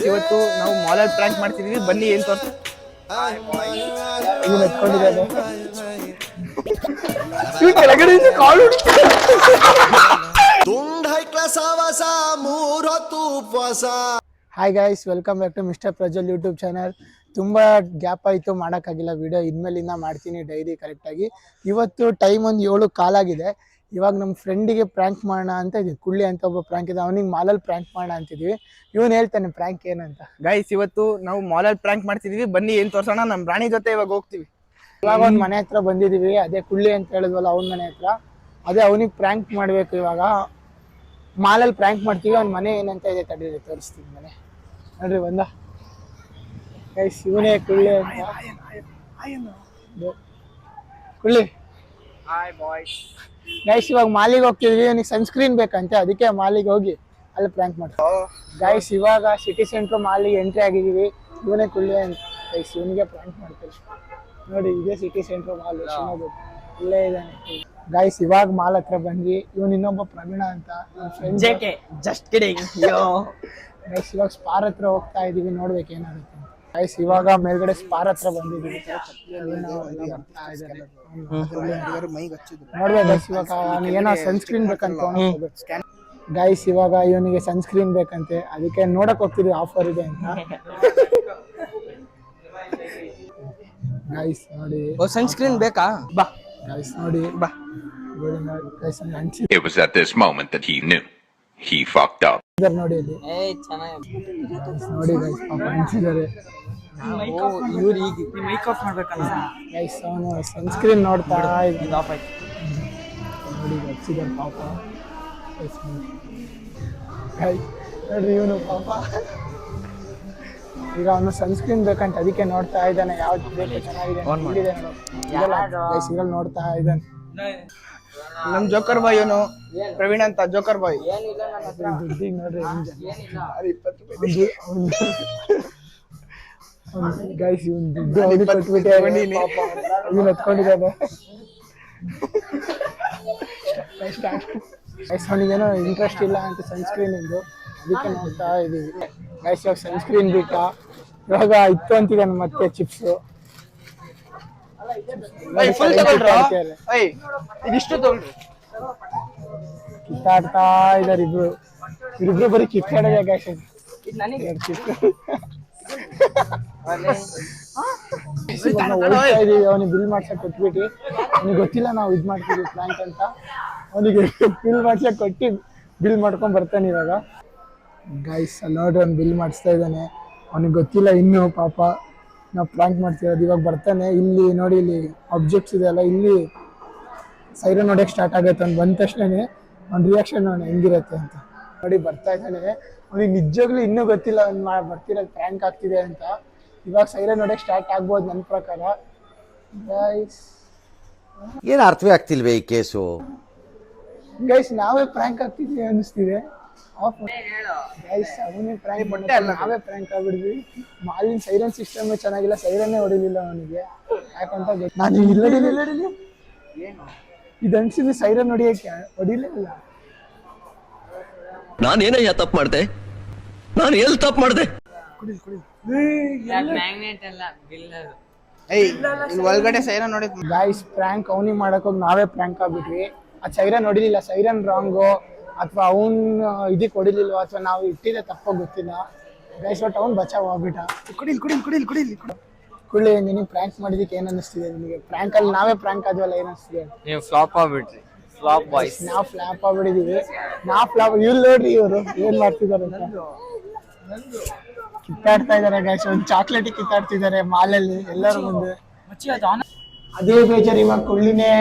ಇವತ್ತು ನಾವು ಮಾಲಲ್ಲಿ ಪ್ರ್ಯಾಂಕ್ ಮಾಡ್ತಿದೀವಿ, ಬನ್ನಿ ಏನ್ ತೋರ್ಸ. Hi guys, welcome back to mister Prajwal YouTube channel. ತುಂಬ ಗ್ಯಾಪ್ ಆಯಿತು, ಮಾಡೋಕ್ಕಾಗಿಲ್ಲ ವಿಡಿಯೋ. ಇನ್ಮೇಲಿಂದ ಮಾಡ್ತೀನಿ ಡೈಲಿ ಕರೆಕ್ಟಾಗಿ. ಇವತ್ತು ಟೈಮ್ ಒಂದು 7 ಕಾಲಾಗಿದೆ. ಇವಾಗ ನಮ್ಮ ಫ್ರೆಂಡಿಗೆ ಪ್ರ್ಯಾಂಕ್ ಮಾಡೋಣ ಅಂತ ಇದೀವಿ. ಕುಳ್ಳಿ ಅಂತ ಒಬ್ಬ ಪ್ರ್ಯಾಂಕ್ ಇದೆ, ಅವನಿಗೆ ಮಾಲಲ್ಲಿ ಪ್ರ್ಯಾಂಕ್ ಮಾಡೋಣ ಅಂತಿದ್ವಿ. ಇವನು ಹೇಳ್ತಾನೆ ಪ್ರ್ಯಾಂಕ್ ಏನಂತ. ಗೈಸ್ ಇವತ್ತು ನಾವು ಮಾಲಲ್ಲಿ ಪ್ರ್ಯಾಂಕ್ ಮಾಡ್ತಿದೀವಿ, ಬನ್ನಿ ಏನ್ ತೋರ್ಸೋಣ. ನಮ್ಮ ರಾಣಿ ಜೊತೆ ಇವಾಗ ಹೋಗ್ತೀವಿ. ಇವಾಗ ಒಂದು ಮನೆ ಹತ್ರ ಬಂದಿದ್ದೀವಿ, ಅದೇ ಕುಳ್ಳಿ ಅಂತ ಹೇಳಿದ್ವಲ್ಲ ಅವ್ನ ಮನೆ ಹತ್ರ. ಅದೇ ಅವನಿಗೆ ಪ್ರ್ಯಾಂಕ್ ಮಾಡಬೇಕು. ಇವಾಗ ಮಾಲಲ್ಲಿ ಪ್ರ್ಯಾಂಕ್ ಮಾಡ್ತೀವಿ. ಅವ್ನ ಮನೆ ಏನಂತ ಇದೆ ತಡೀರಿ ತೋರಿಸ್ತೀವಿ. ಮನೆ ನೋಡ್ರಿ ಬಂದ ಗೈಸ್, ಇವನೇ ಕುಳ್ಳಿ ಅಂತ. ಕುಳ್ಳಿ ಗೈಸ್, ಇವಾಗ ಮಾಲಿಗೆ ಹೋಗ್ತಿದ್ವಿ. ಇವನಿಗೆ ಸನ್ಸ್ಕ್ರೀನ್ ಬೇಕಂತೆ, ಅದಕ್ಕೆ ಮಾಲಿಗೆ ಹೋಗಿ ಅಲ್ಲಿ ಪ್ರ್ಯಾಂಕ್ ಮಾಡ್ತೀವಿ. ಗೈಸ್ ಇವಾಗ ಸಿಟಿ ಸೆಂಟ್ರ್ ಮಾಲಿಗೆ ಎಂಟ್ರಿ ಆಗಿದ್ದೀವಿ. ಇವನೇ ಕುಳ್ಳಿ ಅಂತ ಗೈಸ್, ಇವನಿಗೆ ಪ್ರ್ಯಾಂಕ್ ಮಾಡ್ತೀವಿ. ನೋಡಿ, ಇದೇ ಸಿಟಿ ಸೆಂಟ್ರ್ ಮಾಲ್, ಶಿವಮೊಗ್ಗ ಇಲ್ಲೇ ಇದ್ದಾನೆ. ಗೈಸ್ ಇವಾಗ ಮಾಲ್ ಹತ್ರ ಬಂದ್ವಿ. ಇವನು ಇನ್ನೊಬ್ಬ ಪ್ರವೀಣ ಅಂತ ಜಸ್ಟ್ ಕಿಡಿಂಗ್. ಗೈಸ್ ಇವಾಗ ಸ್ಪಾರ್ ಹತ್ರ ಹೋಗ್ತಾ ಇದೀವಿ, ನೋಡ್ಬೇಕು ಏನಾಗುತ್ತೆ. ಗೈಸ್ ಇವಾಗ ಮೇಲ್ಗಡೆ ಸ್ಪಾರ್ ಹತ್ರ ಬಂದಿದ್ದೀವಿ. ನೋಡ್ಬೇಕು ಗೈಸ್, ಇವಾಗ ಏನೋ ಸನ್ಸ್ಕ್ರೀನ್ ಬೇಕಂತ. ಗೈಸ್ ಇವಾಗ ಇವನಿಗೆ ಸನ್ಸ್ಕ್ರೀನ್ ಬೇಕಂತೆ, ಅದಕ್ಕೆ ನೋಡಕ್ ಹೋಗ್ತಿದ್ವಿ ಆಫರ್ ಇದೆ ಅಂತ. ಗೈಸ್ ನೋಡಿ, ಸನ್ಸ್ಕ್ರೀನ್ ಬೇಕಾ? ಬಾ ಗೈಸ್ ನೋಡಿ, ಬಾ. It was at this moment that he knew he fucked up. ನೋಡಿ ಅಲ್ಲಿ ನೋಡಿ ಗೈಸ್, ಪಾಪ ಅನ್ಸಿದ್ದಾರೆ. ಇವ್ರು ಈಗ ಮೈಕ್ ಆಫ್ ಮಾಡ್ಬೇಕಲ್ಲ ಗೈಸ್, ಅವನು ಸನ್ಸ್ಕ್ರೀನ್ ನೋಡ್ತಾ ಇದ್ದ. ನೋಡಿ ಹಚ್ಚಿದ್ದಾರೆ ಪಾಪ. ನೋಡ್ರಿ ಇವನು ಪಾಪ, ಈಗ ಅವನು ಸನ್ಸ್ಕ್ರೀನ್ ಬೇಕಂತ ಅದಕ್ಕೆ ನೋಡ್ತಾ ಇದ್ದಾನೆ. ಯಾವ್ದು ಬೇಕು ಚೆನ್ನಾಗಿದೆ ಗೈಸ್, ನೋಡ್ತಾ ಇದ್ದಾನೆ. ನಮ್ ಜೋಕರ್ ಬಾಯ್ ಇವನು, ಪ್ರವೀಣ್ ಅಂತ ಜೋಕರ್ ಬಾಯ್. ದುಡ್ಡಿಗೆ ನೋಡ್ರಿ ಗೈಸ್, ಇವನ್ ದುಡ್ಡು ಅವನಿಗೆ ಕೊಟ್ಬಿಟ್ಟೆ. ಇವನು ಹತ್ಕೊಂಡಿದ್ದಾನೆ. ಗೈಸ್ ಅವನಿಗೇನೋ ಇಂಟ್ರೆಸ್ಟ್ ಇಲ್ಲ ಅಂತ ಸನ್ಸ್ಕ್ರೀನ್ ಇಂದು, ಅದಕ್ಕೆ ನೋಡ್ತಾ ಇದೀವಿ. ಗೈಸ್ ಇವಾಗ ಸನ್ಸ್ಕ್ರೀನ್ ಬೇಕಾ? ಇವಾಗ ಇತ್ತು ಅಂತಿದ್ದಾನೆ ಮತ್ತೆ ಚಿಪ್ಸು. ಕಿತ್ತಾಡ್ತಾ ಇದಾರೆ ಇಬ್ರು ಬರೀ ಕಿತ್ತಾಡೋದೇ ಗೈಸ್. ಅವನಿಗೆ ಬಿಲ್ ಮಾಡ್ಸಕ್ ಕೊಟ್ಬಿಟ್ಟು, ಅವನಿಗೆ ಗೊತ್ತಿಲ್ಲ ನಾವು ಇದ್ ಮಾಡ್ತೀವಿ ಪ್ಲಾಂಟ್ ಅಂತ. ಅವನಿಗೆ ಬಿಲ್ ಮಾಡ್ಸಕ್ ಕೊಟ್ಟು ಬಿಲ್ ಮಾಡ್ಕೊಂಡ್ ಬರ್ತಾನೆ ಇವಾಗ. ಗೈಸ್ ನೋಡ್ರಿ, ಅವ್ನು ಬಿಲ್ ಮಾಡಿಸ್ತಾ ಇದ್ದಾನೆ. ಅವನಿಗೆ ಗೊತ್ತಿಲ್ಲ ಇನ್ನು ಪಾಪ ನಾವು ಪ್ಲಾಂಟ್ ಮಾಡ್ತಿರೋದು. ಇವಾಗ ಬರ್ತಾನೆ. ಇಲ್ಲಿ ನೋಡಿ, ಇಲ್ಲಿ ಆಬ್ಜೆಕ್ಟ್ಸ್ ಇದೆ ಅಲ್ಲ, ಇಲ್ಲಿ ಸೈರನ್ ನೋಡೋಕೆ ಸ್ಟಾರ್ಟ್ ಆಗುತ್ತೆ. ಅವ್ನು ಬಂದ ತಕ್ಷಣನೇ ಅವ್ನ ರಿಯಾಕ್ಷನ್ ಹೆಂಗಿರುತ್ತೆ ಅಂತ ನೋಡಿ ಬರ್ತಾ ಇದ್ದಾನೆ. ಅವ್ನಿಗೆ ನಿಜವಾಗ್ಲೂ ಇನ್ನೂ ಗೊತ್ತಿಲ್ಲ ಅವ್ನು ಬರ್ತಿರೋದು ಪ್ರ್ಯಾಂಕ್ ಆಗ್ತಿದೆ ಅಂತ. ಇವಾಗ ಸೈರನ್ ನೋಡೋಕೆ ಸ್ಟಾರ್ಟ್ ಆಗ್ಬೋದು ನನ್ನ ಪ್ರಕಾರ. ಗೈಸ್ ಏನು ಅರ್ಥವೇ ಆಗ್ತಿಲ್ವೇ ಈ ಕೇಸು? ಗೈಸ್ ನಾವೇ ಪ್ರ್ಯಾಂಕ್ ಆಗ್ತಿದ್ವಿ ಅನ್ನಿಸ್ತಿದೆ. ಗೈಸ್ ಅವನೇ ಪ್ರ್ಯಾಂಕ್ ನಾವೇ ಪ್ರ್ಯಾಂಕ್ ಆಗ್ಬಿಡ್ವಿ. ಮಾಲಿನ ಸೈರನ್ ಸಿಸ್ಟಮ್ ಚೆನ್ನಾಗಿಲ್ಲ, ಸೈರನ್ನೇ ಹೊಡಿಲಿಲ್ಲ ಅವನಿಗೆ. ಯಾಕಂತ ನಾನು ಇಲ್ಲ ಇದು ಅನ್ಸಿದ್ವಿ, ಸೈರನ್ ಹೊಡಿಯಕ್ಕೆ ಹೊಡಿಲಿಲ್ಲ. ನಾನೇನಯ್ಯ ತಪ್ಪು ಮಾಡಿದೆ? ನಾನು ಎಲ್ಲಿ ತಪ್ಪು ಮಾಡಿದೆ? ಒಳಗಡೆ ಸೈರನ್ ನೋಡಿ. ಗೈಸ್ ಪ್ರ್ಯಾಂಕ್ ಅವನಿಗೆ ಮಾಡಕ್ ಹೋಗಿ ನಾವೇ ಪ್ರ್ಯಾಂಕ್ ಆಗ್ಬಿಟ್ವಿ. ಅದು ಸೈರನ್ ಹೊಡಿಲಿಲ್ಲ, ಸೈರನ್ ರಾಂಗು ಅಥವಾ ಅವನ್ ಇದಕ್ಕೆ ಹೊಡಿಲಿಲ್ವ ಅಥವಾ ನಾವು ಇಟ್ಟಿದೆ ತಪ್ಪೋ ಗೊತ್ತಿಲ್ಲ. ಗೈಸ್ ಬಟ್ ಅವ್ನು ಬಚಾವ್ ಆಗ್ಬಿಟ್ಟ. ಕುಳ್ಳಿ, ನಿನಗೆ ಪ್ರ್ಯಾಂಕ್ ಮಾಡಿದಕ್ಕೆ ಏನ್ ಅನ್ನಿಸ್ತಿದೆ ನಿಮಗೆ? ಪ್ರ್ಯಾಂಕ್ ಅಲ್ಲಿ ನಾವೇ ಪ್ರ್ಯಾಂಕ್ ಆದ್ವಲ್ಲ, ಏನ್ ಅನಿಸ್ತಿದೆ? ನೀವು ಫ್ಲಾಪ್ ಆಗ್ಬಿಟ್ರಿ. Flop boys. ನಾವು ಫ್ಲಾಪ್ ಆಗ್ಬಿಟ್ಟಿದೀವಿ. ಇವ್ರು ನೋಡ್ರಿ, ಇವರು ಏನ್ ಮಾಡ್ತಿದಾರೆ ಅಂತ ಕಿತ್ತಾಡ್ತಾ ಇದಾರೆ ಗೈಸ್. ಒಂದು ಚಾಕ್ಲೇಟ್ ಕಿತ್ತಾಡ್ತಿದ್ದಾರೆ ಮಾಲಲ್ಲಿ ಎಲ್ಲರೂ ಮುಂದೆ. ಅದೇ ಬೇಜಾರು. ಇವಾಗ ಕುಳ್ಳಿನೇ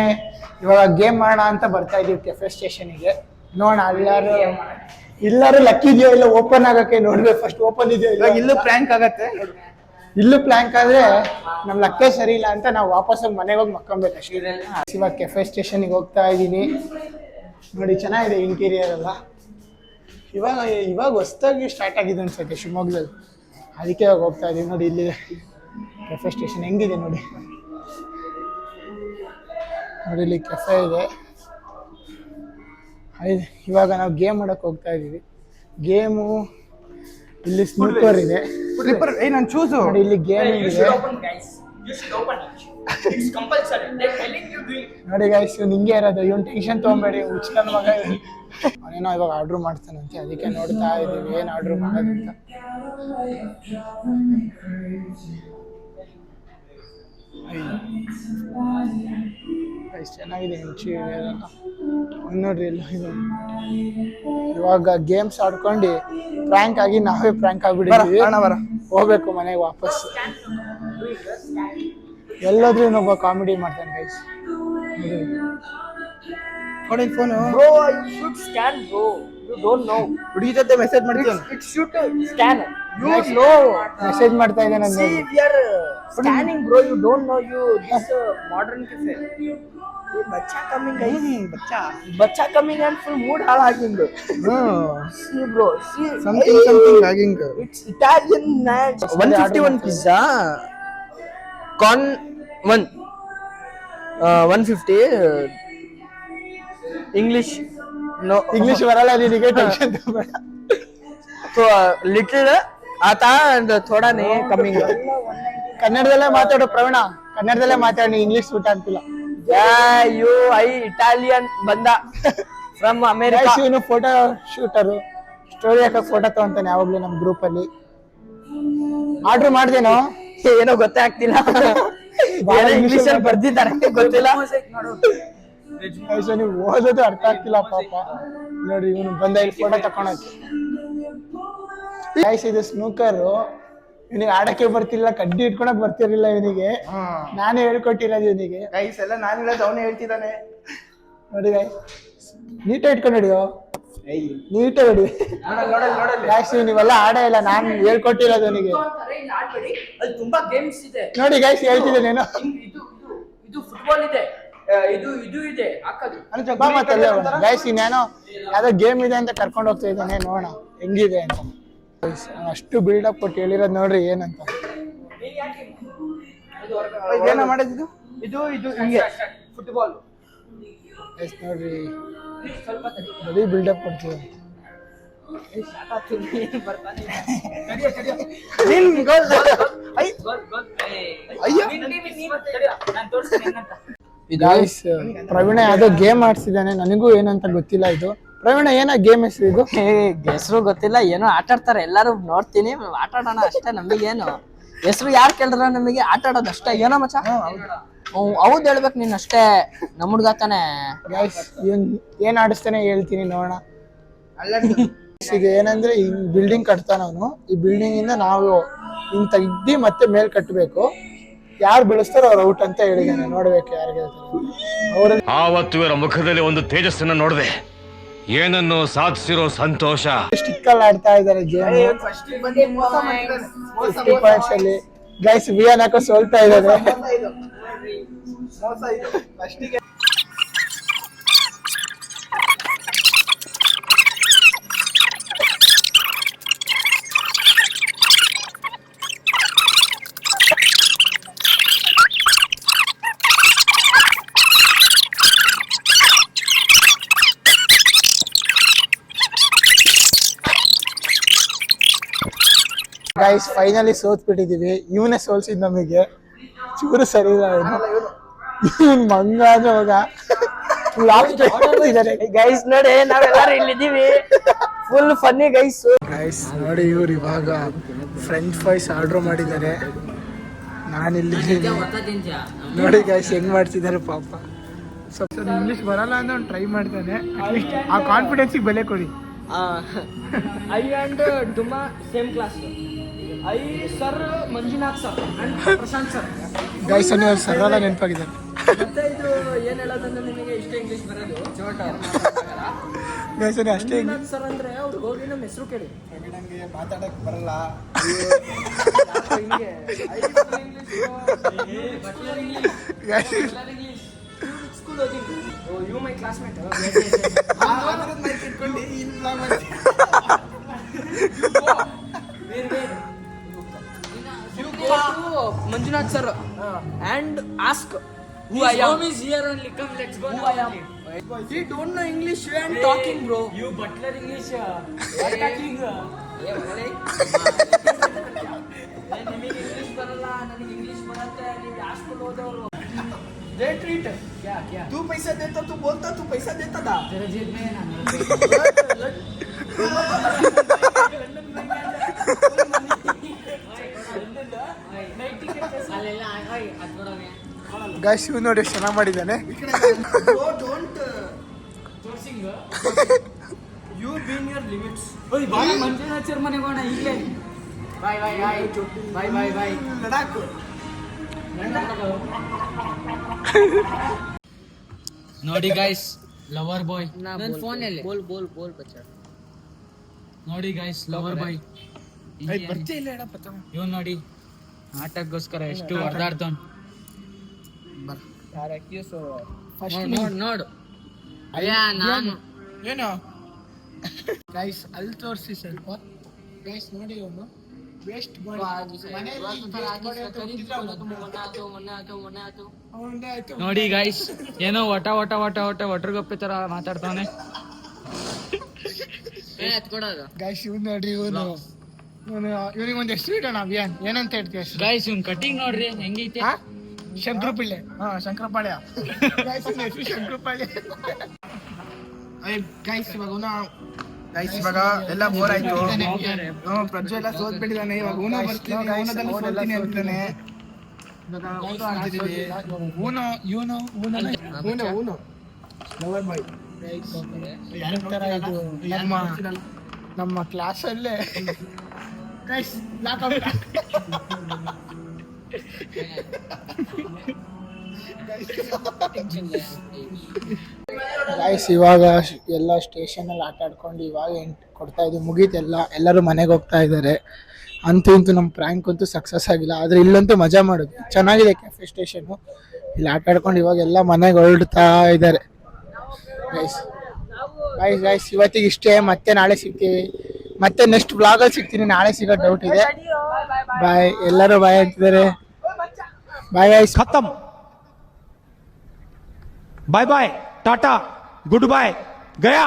ಇವಾಗ ಗೇಮ್ ಮಾಡೋಣ ಅಂತ ಬರ್ತಾ ಇದೀವಿ ಕೆಫೆ ಸ್ಟೇಷನ್ಗೆ. ನೋಡ ಎಲ್ಲಾರು ಲಕ್ಕಿ ಇದೆಯೋ ಇಲ್ಲ ಓಪನ್ ಆಗಕ್ಕೆ ನೋಡ್ಬೇಕು. ಫಸ್ಟ್ ಓಪನ್ ಇದೆಯೋ ಇಲ್ಲ. ಇಲ್ಲೂ ಪ್ರ್ಯಾಂಕ್ ಆಗತ್ತೆ. ಇಲ್ಲೂ ಪ್ಲ್ಯಾಂಕ್ ಆದ್ರೆ ನಮ್ ಲಕ್ಕೇ ಸರಿ ಇಲ್ಲ ಅಂತ ನಾವು ವಾಪಸ್ ಮನೆಗೆ ಹೋಗಿ ಮಕ್ಕೊಬೇಕು ಅಷ್ಟೇ. ಇವಾಗ ಕೆಫೆ ಸ್ಟೇಷನ್ಗೆ ಹೋಗ್ತಾ ಇದ್ದೀನಿ. ನೋಡಿ ಚೆನ್ನಾಗಿದೆ ಇಂಟೀರಿಯರ್ ಎಲ್ಲ. ಇವಾಗ ಹೊಸದಾಗಿ ಸ್ಟಾರ್ಟ್ ಆಗಿದೆ ಅನ್ಸುತ್ತೆ ಶಿವಮೊಗ್ಗದಲ್ಲಿ, ಅದಕ್ಕೆ ಇವಾಗ ಹೋಗ್ತಾ ಇದೀವಿ. ನೋಡಿ ಇಲ್ಲಿ ಕೆಫೆ ಸ್ಟೇಷನ್ ಹೆಂಗಿದೆ ನೋಡಿ. ಇಲ್ಲಿ ಕೆಫೆ ಇದೆ. ಇವಾಗ ನಾವು ಗೇಮ್ ಆಡೋಕೆ ಹೋಗ್ತಾ ಇದ್ದೀವಿ. ಗೇಮು ಇಲ್ಲಿ ಸ್ನೂಕರ್ ಇದೆ ಸ್ಲಿಪ್ಪರ್ ನನ್ ಚೂಸು ನೋಡಿ, ಇಲ್ಲಿ ಗೇಮಿಂಗ್ ಇದೆ ನೋಡಿ ಗೈಸ್. ಇವ್ನು ಹಿಂಗೆ ಇರೋದು, ಇವ್ನು ಟೆನ್ಷನ್ ತೊಗೊಂಬೇಡಿ, ಹುಚ್ಚನ ಮಗ. ಅವನೇನೋ ಇವಾಗ ಆರ್ಡ್ರ್ ಮಾಡ್ತಾನಂತೆ, ಅದಕ್ಕೆ ನೋಡ್ತಾ ಇದೀವಿ ಏನ್ ಆರ್ಡ್ರ್ ಮಾಡೋದಂತ. ಚೆನ್ನಾಗಿದೆ ರುಚಿ ನೋಡ್ರಿ. ಇಲ್ಲ ಇದು ಇವಾಗ ಗೇಮ್ಸ್ ಆಡ್ಕೊಂಡು ಪ್ರ್ಯಾಂಕ್ ಆಗಿ ನಾವೇ ಪ್ರ್ಯಾಂಕ್ ಆಗ್ಬಿಟ್ಟಿದ್ವಿ. ಹೋಗ್ಬೇಕು ಮನೆಗೆ ವಾಪಸ್. ಎಲ್ಲಾದ್ರೂ ಇನ್ನೊಬ್ಬ ಕಾಮಿಡಿ ಮಾಡ್ತಾನೆ ಗೈಸ್. ನೋಡಿ phone Bro, you should scan, bro. You don't know. ಹುಡುಗಿ ಜೊತೆ ಮೆಸೇಜ್ ಮಾಡ್ತೀನಿ. It should scan. You know. Message ಮಾಡ್ತಾ ಇದ್ದಾನೆ. See, we are scanning, bro. You don't know. You this modern cafe. ये बच्चा coming guys. बच्चा coming and full mood हालागिंग. See, bro. See. Something ಆಗಿಂಗ್. It's Italian match. 151 pizza. Con 1. 150. English. No. English ಬರಲ್ಲ ನಿನಗೆ, tension ತಗೋಬೇಡ. So little आता and थोड़ा नहीं coming. ಕನ್ನಡದಲ್ಲೇ ಮಾತಾಡು ಪ್ರವೀಣ, ಕನ್ನಡದಲ್ಲೇ ಮಾತಾಡಿ, ಇಂಗ್ಲಿಷ್ ಸೂಟ್ ಆಗ್ತಿಲ್ಲ. Yeah, you Italian banda from America. ಇವನು ಫೋಟೋ ಶೂಟರು, ಸ್ಟೋರಿ ಹಾಕಕ್ ಫೋಟೋ ತಗೊಂತಾನೆ ಯಾವಾಗ್ಲೂ ನಮ್ಮ ಗ್ರೂಪ್ ಅಲ್ಲಿ. ಆರ್ಡರ್ ಮಾಡ್ದೇನೋ ಏನೋ ಗೊತ್ತೇ ಆಗ್ತಿಲ್ಲ, ಇಂಗ್ಲಿಷ್ ಅಲ್ಲಿ ಬರ್ದಿದ್ದಾರೆ ಗೊತ್ತಿಲ್ಲ. ನೀವು ಓದೋದು ಅರ್ಥ ಆಗ್ತಿಲ್ಲ ಪಾಪ. ನೋಡಿ ಇವನು ಬಂದ ಇಲ್ಲಿ ಫೋಟೋ ತಕೊಳಕ್ಕೆ. ಇದು ಸ್ನೂಕರ್, ಇವನಿಗೆ ಆಡಕ್ಕೆ ಬರ್ತಿಲ್ಲ, ಕಡ್ಡಿ ಇಟ್ಕೊಳಕ್ ಬರ್ತಿರ್ಲಿಲ್ಲ ಇವನಿಗೆ. ನಾನೇ ಹೇಳ್ಕೊಟ್ಟಿರೋದು ಇವನಿಗೆ. ಗೈಸ್ ಎಲ್ಲ ನಾನು ಹೇಳೋದು ಅವನೇ ಹೇಳ್ತಿದ್ದಾನೆ. ನೋಡಿ ಗೈಸ್, ನೀಟಾಗಿ ಇಟ್ಕೊಂಡು ಹಿಡಿಯೋ, ನೀಟಾಗಿ ಹಿಡಿ ಗೈಸ್. ನೀವೆಲ್ಲ ಆಡೇ ಇಲ್ಲ, ನಾನು ಹೇಳ್ಕೊಟ್ಟಿರೋದು ಇವನಿಗೆ. ಅಲ್ಲಿ ತುಂಬಾ ಗೇಮ್ಸ್ ಇದೆ ನೋಡಿ ಗೈಸ್, ಹೇಳ್ತಿದ್ದೇನೇನೋ. ಇದು ಫುಟ್ಬಾಲ್ ಇದೆ, ಇದು ಇದೆ ಹಾಕೋದು. ಬಾ ಮತ್ತೆ ಗೈಸ್, ಇನ್ನೇನೋ ಯಾವ್ದೋ ಗೇಮ್ ಇದೆ ಅಂತ ಕರ್ಕೊಂಡು ಹೋಗ್ತಾ ಇದ್ದಾನೆ, ನೋಡೋಣ ಹೆಂಗಿದೆ ಅಂತ. ಅಷ್ಟು ಬಿಲ್ಡಪ್ ಕೊಟ್ಟು ಹೇಳಿರೋದು ನೋಡ್ರಿ ಏನಂತ. ಏನೋ ಮಾಡಿದ್ದು ಇದು ಹಿಂಗೆ ಫುಟ್ಬಾಲ್ ನೋಡ್ರಿ, ಬರೀ ಬಿಲ್ಡಪ್ ಕೊಡ್ತೀವಿ. ಗೈಸ್, ಪ್ರವೀಣ ಯಾವ್ದೋ ಗೇಮ್ ಆಡ್ಸಿದ್ದಾನೆ, ನನಗೂ ಏನಂತ ಗೊತ್ತಿಲ್ಲ. ಇದು ಪ್ರವೀಣ ಏನ ಗೇಮ್ ಹೆಸರು? ಇದು ಹೆಸರು ಗೊತ್ತಿಲ್ಲ, ಏನೋ ಆಟ ಆಡ್ತಾರೆ ಎಲ್ಲಾರು ನೋಡ್ತೀನಿ, ಆಟ ಆಡೋಣ ಅಷ್ಟೇ. ನಮಗೇನು ಹೆಸರು ಯಾರು ಕೇಳಿದ್ರ, ನಮಗೆ ಆಟ ಆಡೋದು ಅಷ್ಟೇ. ಏನೋ ಮಚ್ಚ ಹೌದ್ ಹೇಳ್ಬೇಕು ನೀನ್ ಅಷ್ಟೇ, ನಮ್ಮ ಹುಡ್ಗ ತಾನೆ. ಗೈಸ್, ಏನ್ ಆಡಿಸ್ತಾನೆ ಹೇಳ್ತೀನಿ ನೋಡೋಣ. ಈಗ ಏನಂದ್ರೆ ಈ ಬಿಲ್ಡಿಂಗ್ ಕಟ್ತಾನ ಅವನು. ಈ ಬಿಲ್ಡಿಂಗ್ ಇಂದ ನಾವು ಹಿಂಗ್ ತೆಗ್ದಿ ಮತ್ತೆ ಮೇಲ್ ಕಟ್ಟಬೇಕು. ಯಾರು ಬೆಳೆಸ್ತಾರೋ ಅವ್ರ ಔಟ್ ಅಂತ ಹೇಳಿದಾನೆ. ನೋಡ್ಬೇಕು ಯಾರು ಗೆಲ್ತಾರೆ. ಆವತ್ತು ಇವರ ಮುಖದಲ್ಲಿ ಒಂದು ತೇಜಸ್ಸನ್ನ ನೋಡಿದೆ, ಏನನ್ನು ಸಾಧಿಸಿರೋ ಸಂತೋಷ. ಸ್ಟಿಕ್ಕಲ್ಲಿ ಆಡ್ತಾ ಇದಾರೆ ಗೇಮ್. 50 ಪಾಯಿಂಟ್ಸ್ ಅಲ್ಲಿ ಗೈಸ್ ವಿಯನ್ ಹಾಕೋ ಸೋಲ್ತಾ ಇದ್ದಾರೆ. ಗೈಸ್ ಫೈನಲಿ ಸೋತ್ ಬಿಟ್ಟಿದೀವಿ. ಇವನೇ ಸೋಲ್ಸಿದ್ ನಮಗೆ, ಚೂರು ಸರಿ ಇಲ್ಲ. ಇವನ್ ಮಂಗ ಹೋಗ ಗೈಸ್ ನೋಡಿ, ನಾವೆಲ್ಲರೂ ಇಲ್ಲಿದ್ದೀವಿ, ಫುಲ್ ಫನ್ನಿ ಗೈಸ್. ಗೈಸ್ ನೋಡಿ, ಇವ್ರು ಇವಾಗ ಫ್ರೆಂಚ್ ಫ್ರೈಸ್ ಆರ್ಡರ್ ಮಾಡಿದ್ದಾರೆ. ನಾನಿಲ್ಲಿ ನೋಡಿ ಗೈಸ್ ಹೆಂಗ್ ಮಾಡ್ತಿದ್ದಾರೆ ಪಾಪ. ಸ್ವಲ್ಪ ಇಂಗ್ಲಿಷ್ ಬರಲ್ಲ ಅಂತ ಅವ್ನು ಟ್ರೈ ಮಾಡ್ತಾನೆ. ಅಟ್ಲೀಸ್ಟ್ ಆ ಕಾನ್ಫಿಡೆನ್ಸಿಗೆ ಬೆಲೆ ಕೊಡಿ. ಐ ಅಂಡ್ ಡುಮಾ same class. I sir Manjunath sir and Prashanth sir. Guys ನೀವು ಸರಳ ನೆನಪಾಗಿದ್ದಾರೆ. ಮತ್ತೆ ಇದು ಏನ್ ಹೇಳೋದಂದ್ರೆ, ನಿಮಗೆ ಇಷ್ಟೇ ಇಂಗ್ಲಿಷ್ ಬರೋದು ಗೈಸ್ ಅಷ್ಟೇ. ಮಂಜುನಾಥ್ ಸರ್ ಅಂದ್ರೆ ಅವ್ರು ಹೋಗಿ ನಮ್ಮ ಹೆಸರು ಕೇಳಿ. ನನಗೆ ಮಾತಾಡಕ್ ಬರಲ್ಲ. ಸ್ಕೂಲ್ ಓದಿದ್ದು. You my classmate. Manjunath sir and ask who I am. Home is here only. Come, let's go. Who I am. He don't know English and talking, bro. You butler English. What talking? ನಿಮಗೆ English ಬರಲ್ಲ, ನನಗೆ English ಬರುತ್ತೆ, ನೀವು ಯಾವ school ಹೋದವರು? They treat क्या क्या तू पैसा देता तू बोलता तू पैसा देता था तेरे जेब में है ना ಗೈಸ್ ಇವ್ ನೋಡಿ ಎಷ್ಟು ಚೆನ್ನಾಗಿ ಮಾಡಿದ್ದಾನೆ. डोंट तोर्सिंग you be in your limits ओए भाई ಮಂಜುನಾಥ್ ಮನೆಗೆ ಹೋಗೋಣ ಈಗಲೇ ಬಾಯ್ ಬಾಯ್ ಬಾಯ್ ಬಾಯ್ ಬಾಯ್ ಬಾಯ್ ಲಡಾಖ್ ನೋಡಿ ಗೈಸ್ ಲವರ್ ಬಾಯ್ ನನ್ನ ಫೋನ್ ಅಲ್ಲಿ ಬೋಲ್ ಬೋಲ್ ಬೋಲ್ ಬಚ್ಚಾ ನೋಡಿ ಗೈಸ್ ಲವರ್ ಬಾಯ್ ಬರ್ತಿ ಇಲ್ಲ ಹೇಳಪ್ಪ ತಮ್ಮ. ಇವನ್ ನೋಡಿ ಆಟಕ್ಕೋಸ್ಕರ ಎಷ್ಟು ಹೊಡೆದಾಡ್ತಾವ್. ಯಾರ ಅಕ್ಯೂಸ್ ನೋಡು ಅಯ್ಯ ನಾನು ಏನು ಗೈಸ್ ಅಲ್ಲಿ ತೋರಿಸಿ ಸ್ವಲ್ಪ. ಗೈಸ್ ನೋಡಿ ಅವನು ವೇಸ್ಟ್ ನೋಡಿ ಗೈಸ್ ಏನೋ ಒಟ್ರಗಪ್ಪೆ ತರ ಮಾತಾಡ್ತಾವನೆ. ಗೈಸ್ ಇವ್ ನೋಡ್ರಿ ಇವನಿಗೆ ಒಂದು ಹೆಸರು ಇಡೋಣ ಅಭಿಯಾನ್ ಏನಂತ ಹೇಳ್ತೀವಿ? ಗೈಸ್ ಇವ್ನ್ ಕಟಿಂಗ್ ನೋಡ್ರಿ ಹೆಂಗೈತೆ. ಶಂಕರಪಿಳ್ಳೆ. ಶಂಕರಪಾಳ್ಯ. ಗೈಸ್ ಇವ್ನ ಹೆಸರು ಶಂಕರಪಾಳ್ಯ. ಗೈಸ್ ಇವಾಗ ಎಲ್ಲ ಬೋರ್ ಆಯ್ತು. ಪ್ರಜ್ವಲ್ ಎಲ್ಲ ಸೋತ್ಬಿಟ್ಟಿದ್ದಾನೆ. ಇವಾಗ ಊನೋ ಬರ್ತೀನಿ, ಊನೋದಲ್ಲಿ ಸೋಲ್ತೀನಿ ಅಂತಾನೆ. ನಮ್ಮ ಕ್ಲಾಸಲ್ಲೇ ಗೈಸ್ ಇವಾಗ ಎಲ್ಲ ಸ್ಟೇಷನ್ ಅಲ್ಲಿ ಆಟ ಆಡ್ಕೊಂಡು ಇವಾಗ ಕೊಡ್ತಾ ಇದ್ವಿ, ಮುಗೀತೆಲ್ಲ. ಎಲ್ಲರೂ ಮನೆಗೆ ಹೋಗ್ತಾ ಇದ್ದಾರೆ. ಅಂತೂ ಇಂತೂ ನಮ್ಮ ಪ್ರ್ಯಾಂಕ್ ಅಂತೂ ಸಕ್ಸಸ್ ಆಗಿಲ್ಲ, ಆದ್ರೆ ಇಲ್ಲಂತೂ ಮಜಾ ಮಾಡೋದು ಚೆನ್ನಾಗಿದೆ. ಕೆಫೆ ಸ್ಟೇಷನು ಇಲ್ಲಿ ಆಟ ಆಡ್ಕೊಂಡು ಇವಾಗ ಎಲ್ಲ ಮನೆಗೆ ಹೊರಡ್ತಾ ಇದ್ದಾರೆ. ಗೈಸ್ ಗೈಸ್ ಗೈಸ್ ಇವತ್ತಿಗೆ ಇಷ್ಟೇ. ಮತ್ತೆ ನಾಳೆ ಸಿಗ್ತೀವಿ. ಮತ್ತೆ ನೆಕ್ಸ್ಟ್ ಬ್ಲಾಗಲ್ಲಿ ಸಿಗ್ತೀನಿ. ನಾಳೆ ಸಿಗೋ ಡೌಟ್ ಇದೆ. ಬಾಯ್. ಎಲ್ಲರೂ ಬಾಯ್ ಅಂತಿದ್ದಾರೆ. Bye guys. खत्म. Bye bye, tata, good bye, गया.